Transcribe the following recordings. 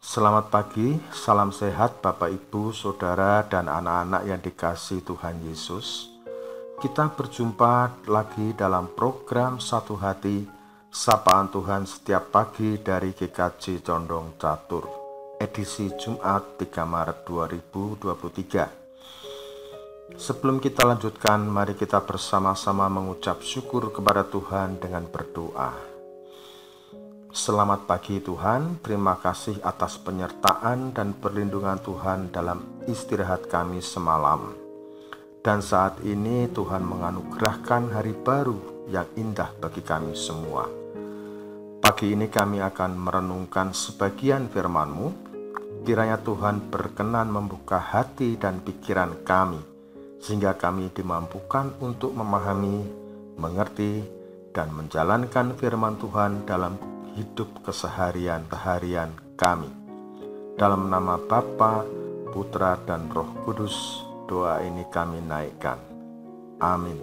Selamat pagi, salam sehat Bapak Ibu, Saudara, dan anak-anak yang dikasihi Tuhan Yesus. Kita berjumpa lagi dalam program Satu Hati, Sapaan Tuhan setiap pagi dari GKJ Condong Catur, edisi Jumat 3 Maret 2023. Sebelum kita lanjutkan, mari kita bersama-sama mengucap syukur kepada Tuhan dengan berdoa. Selamat pagi Tuhan, terima kasih atas penyertaan dan perlindungan Tuhan dalam istirahat kami semalam. Dan saat ini Tuhan menganugerahkan hari baru yang indah bagi kami semua. Pagi ini kami akan merenungkan sebagian firman-Mu. Kiranya Tuhan berkenan membuka hati dan pikiran kami, sehingga kami dimampukan untuk memahami, mengerti, dan menjalankan firman Tuhan dalam hidup keseharian kami. Dalam nama Bapa, Putra, dan Roh Kudus, doa ini kami naikkan. Amin.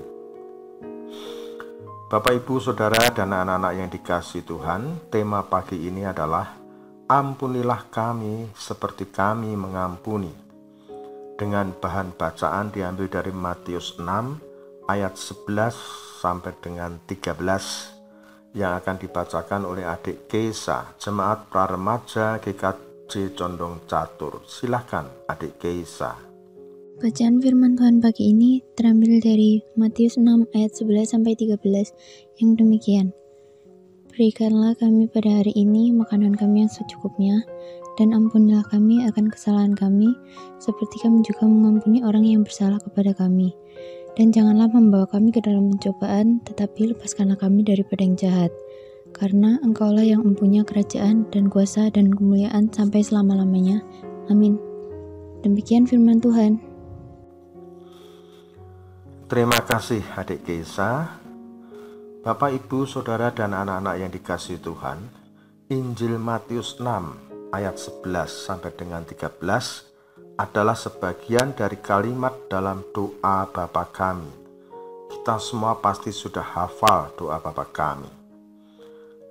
Bapak, Ibu, Saudara, dan anak-anak yang dikasihi Tuhan, tema pagi ini adalah Ampunilah kami seperti kami mengampuni. Dengan bahan bacaan diambil dari Matius 6 ayat 11 sampai dengan 13 yang akan dibacakan oleh adik Keisa, Jemaat Praremaja GKJ Condong Catur. Silahkan adik Keisa. Bacaan firman Tuhan pagi ini terambil dari Matius 6 ayat 11 sampai 13 yang demikian. Berikanlah kami pada hari ini makanan kami yang secukupnya, dan ampunilah kami akan kesalahan kami, seperti kami juga mengampuni orang yang bersalah kepada kami. Dan janganlah membawa kami ke dalam pencobaan, tetapi lepaskanlah kami daripada yang jahat. Karena Engkaulah yang mempunyai kerajaan dan kuasa dan kemuliaan sampai selama-lamanya. Amin. Demikian firman Tuhan. Terima kasih adik Keisa. Bapak, Ibu, Saudara, dan anak-anak yang dikasihi Tuhan, Injil Matius 6 ayat 11 sampai dengan 13 adalah sebagian dari kalimat dalam doa Bapa kami. Kita semua pasti sudah hafal doa Bapa kami.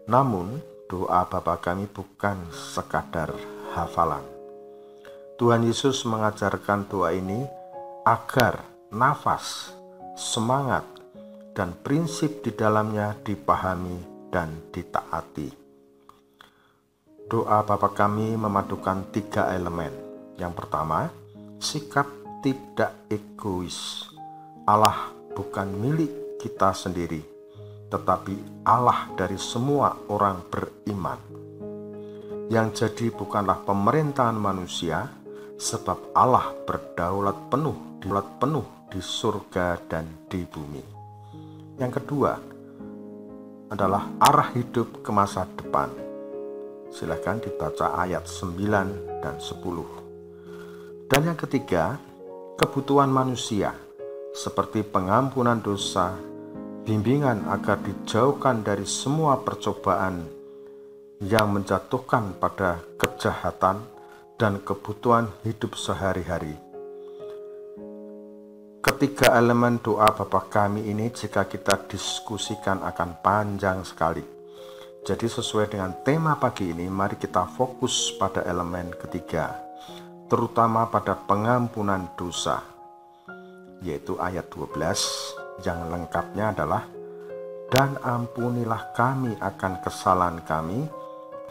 Namun, doa Bapa kami bukan sekadar hafalan. Tuhan Yesus mengajarkan doa ini agar nafas, semangat, dan prinsip di dalamnya dipahami dan ditaati. Doa Bapa kami memadukan 3 elemen. Yang pertama, sikap tidak egois. Allah bukan milik kita sendiri, tetapi Allah dari semua orang beriman. Yang jadi bukanlah pemerintahan manusia, sebab Allah berdaulat penuh di surga dan di bumi. Yang kedua adalah arah hidup ke masa depan. Silakan dibaca ayat 9 dan 10. Dan yang ketiga, kebutuhan manusia seperti pengampunan dosa, bimbingan agar dijauhkan dari semua percobaan yang menjatuhkan pada kejahatan, dan kebutuhan hidup sehari-hari. Ketiga elemen doa Bapa kami ini jika kita diskusikan akan panjang sekali. Jadi sesuai dengan tema pagi ini, mari kita fokus pada elemen ketiga, terutama pada pengampunan dosa, yaitu ayat 12 yang lengkapnya adalah dan ampunilah kami akan kesalahan kami,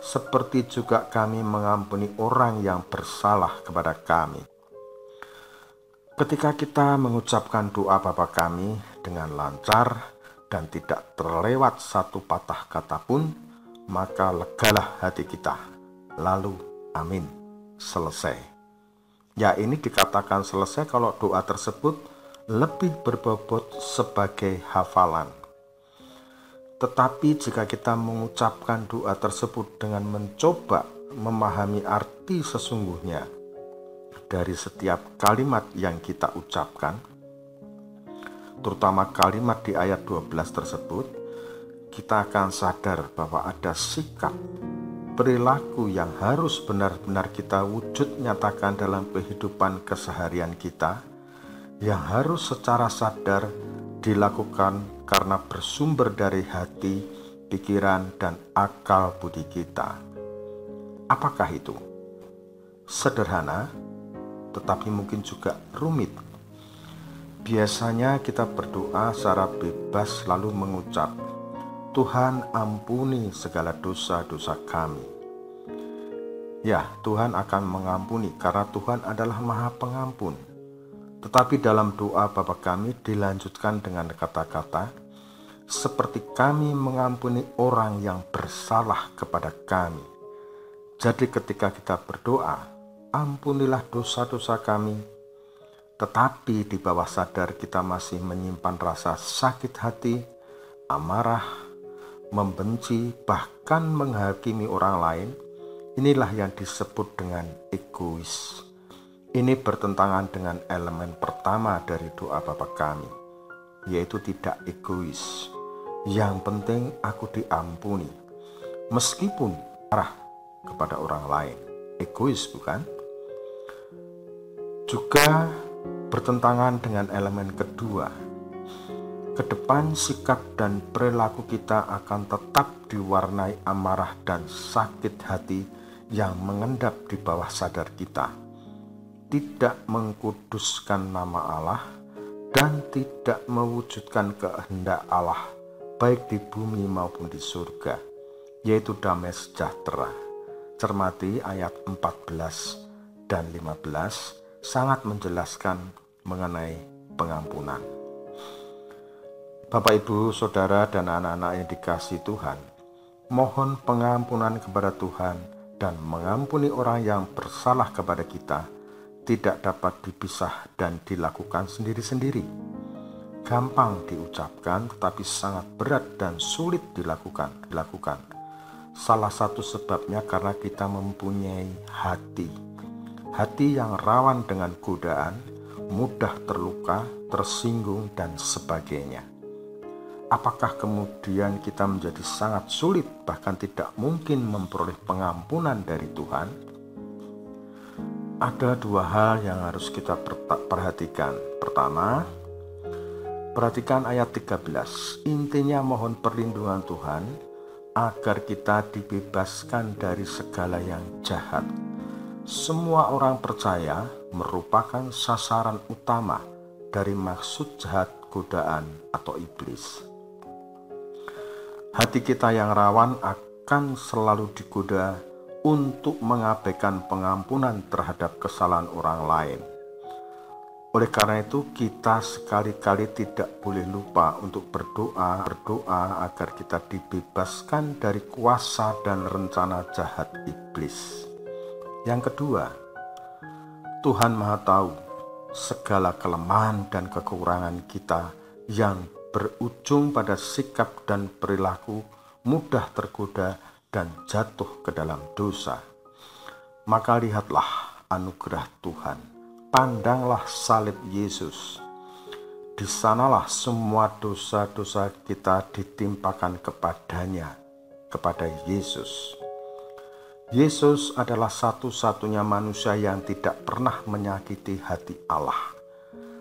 seperti juga kami mengampuni orang yang bersalah kepada kami. Ketika kita mengucapkan doa Bapa kami dengan lancar dan tidak terlewat satu patah kata pun, maka legalah hati kita. Lalu amin, selesai. Ya, ini dikatakan selesai kalau doa tersebut lebih berbobot sebagai hafalan. Tetapi jika kita mengucapkan doa tersebut dengan mencoba memahami arti sesungguhnya dari setiap kalimat yang kita ucapkan, terutama kalimat di ayat 12 tersebut, kita akan sadar bahwa ada sikap perilaku yang harus benar-benar kita wujud nyatakan dalam kehidupan keseharian kita, yang harus secara sadar dilakukan karena bersumber dari hati, pikiran, dan akal budi kita. Apakah itu? sederhana, tetapi mungkin juga rumit. Biasanya kita berdoa secara bebas lalu mengucap, "Tuhan, ampuni segala dosa-dosa kami." Ya, Tuhan akan mengampuni karena Tuhan adalah Maha Pengampun. Tetapi dalam doa Bapa kami dilanjutkan dengan kata-kata, "Seperti kami mengampuni orang yang bersalah kepada kami." Jadi ketika kita berdoa, "Ampunilah dosa-dosa kami," tetapi di bawah sadar kita masih menyimpan rasa sakit hati, amarah, membenci, bahkan menghakimi orang lain, inilah yang disebut dengan egois. Ini bertentangan dengan elemen pertama dari doa Bapa kami, yaitu tidak egois. Yang penting aku diampuni, meskipun marah kepada orang lain. Egois bukan? Juga bertentangan dengan elemen kedua. Kedepan sikap dan perilaku kita akan tetap diwarnai amarah dan sakit hati yang mengendap di bawah sadar kita, tidak mengkuduskan nama Allah dan tidak mewujudkan kehendak Allah baik di bumi maupun di surga, yaitu damai sejahtera. Cermati ayat 14 dan 15 sangat menjelaskan mengenai pengampunan. Bapak, Ibu, Saudara, dan anak-anak yang dikasihi Tuhan, mohon pengampunan kepada Tuhan dan mengampuni orang yang bersalah kepada kita tidak dapat dipisah dan dilakukan sendiri-sendiri. Gampang diucapkan tetapi sangat berat dan sulit dilakukan. Salah satu sebabnya karena kita mempunyai hati yang rawan dengan godaan, mudah terluka, tersinggung, dan sebagainya. Apakah kemudian kita menjadi sangat sulit, bahkan tidak mungkin memperoleh pengampunan dari Tuhan? Ada dua hal yang harus kita perhatikan. Pertama, perhatikan ayat 13. Intinya mohon perlindungan Tuhan agar kita dibebaskan dari segala yang jahat. Semua orang percaya merupakan sasaran utama dari maksud jahat godaan atau iblis. Hati kita yang rawan akan selalu digoda untuk mengabaikan pengampunan terhadap kesalahan orang lain. Oleh karena itu, kita sekali-kali tidak boleh lupa untuk berdoa agar kita dibebaskan dari kuasa dan rencana jahat iblis. Yang kedua, Tuhan Maha Tahu segala kelemahan dan kekurangan kita yang berujung pada sikap dan perilaku mudah tergoda dan jatuh ke dalam dosa. Maka lihatlah anugerah Tuhan, pandanglah salib Yesus. Di sanalah semua dosa-dosa kita ditimpakan kepadanya, kepada Yesus. Yesus adalah satu-satunya manusia yang tidak pernah menyakiti hati Allah.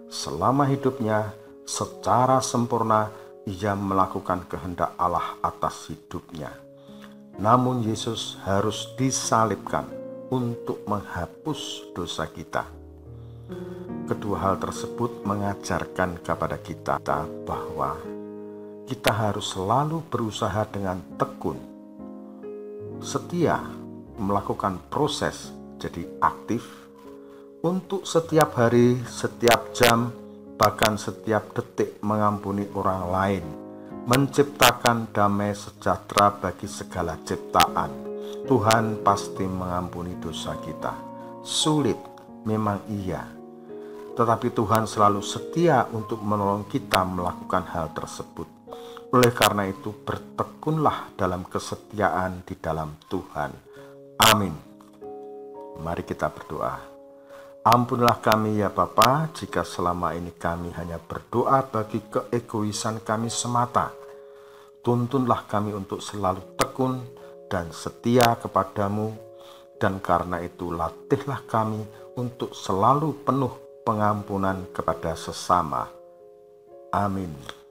Selama hidupnya, secara sempurna ia melakukan kehendak Allah atas hidupnya. Namun Yesus harus disalibkan untuk menghapus dosa kita. Kedua hal tersebut mengajarkan kepada kita bahwa kita harus selalu berusaha dengan tekun, setia, melakukan proses jadi aktif untuk setiap hari, setiap jam, bahkan setiap detik mengampuni orang lain, menciptakan damai sejahtera bagi segala ciptaan. Tuhan pasti mengampuni dosa kita. Sulit, memang iya. Tetapi Tuhan selalu setia untuk menolong kita melakukan hal tersebut. Oleh karena itu, bertekunlah dalam kesetiaan di dalam Tuhan. Amin. Mari kita berdoa. Ampunilah kami ya Bapa, jika selama ini kami hanya berdoa bagi keegoisan kami semata. Tuntunlah kami untuk selalu tekun dan setia kepadamu, dan karena itu latihlah kami untuk selalu penuh pengampunan kepada sesama. Amin.